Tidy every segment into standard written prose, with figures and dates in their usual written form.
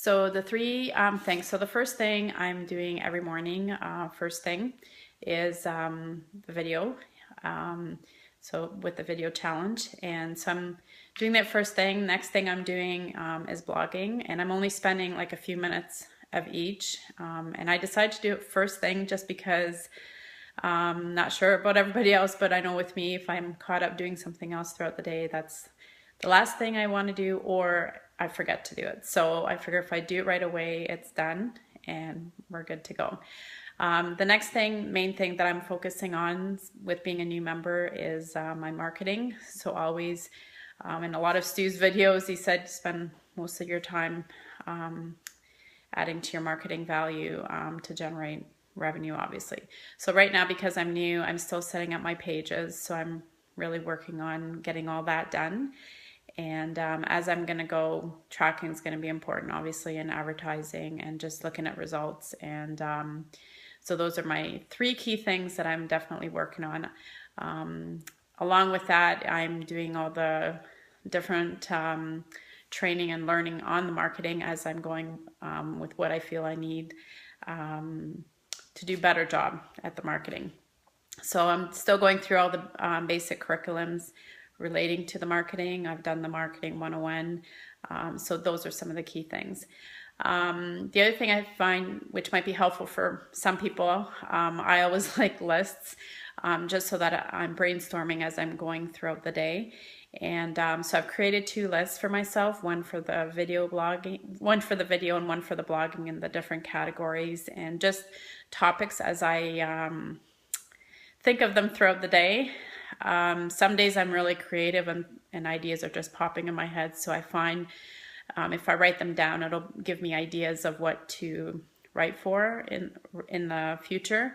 So the three things. So the first thing I'm doing every morning, first thing, is the video. So with the video challenge, and so I'm doing that first thing. Next thing I'm doing is blogging, and I'm only spending like a few minutes of each. And I decided to do it first thing just because not sure about everybody else, but I know with me, if I'm caught up doing something else throughout the day, that's the last thing I want to do, or I forget to do it. So I figure if I do it right away, it's done and we're good to go. The next thing, main thing that I'm focusing on with being a new member is my marketing. So always, in a lot of Stu's videos, he said spend most of your time adding to your marketing value to generate revenue, obviously. So right now, because I'm new, I'm still setting up my pages. So I'm really working on getting all that done. And as I'm going to go, tracking is going to be important, obviously, in advertising and just looking at results. And so those are my three key things that I'm definitely working on. Along with that, I'm doing all the different training and learning on the marketing as I'm going with what I feel I need to do a better job at the marketing. So I'm still going through all the basic curriculums relating to the marketing. I've done the marketing 101. So those are some of the key things. The other thing I find, which might be helpful for some people, I always like lists, just so that I'm brainstorming as I'm going throughout the day. And so I've created two lists for myself, one for the video blogging, one for the video and one for the blogging in the different categories, and just topics as I think of them throughout the day. Some days I'm really creative and ideas are just popping in my head. So I find if I write them down, it'll give me ideas of what to write for in the future.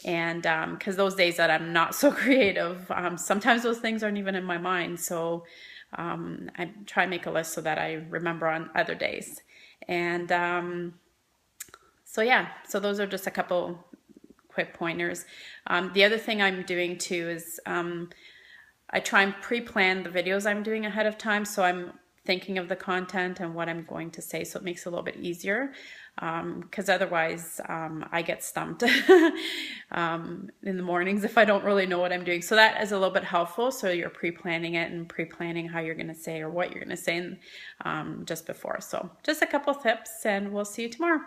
And because those days that I'm not so creative, sometimes those things aren't even in my mind. So I try and make a list so that I remember on other days. And so yeah, so those are just a couple quick pointers. The other thing I'm doing too is I try and pre-plan the videos I'm doing ahead of time, so I'm thinking of the content and what I'm going to say, so it makes it a little bit easier, because otherwise I get stumped in the mornings if I don't really know what I'm doing. So that is a little bit helpful, so you're pre-planning it and pre-planning how you're going to say or what you're going to say just before. So just a couple tips, and we'll see you tomorrow.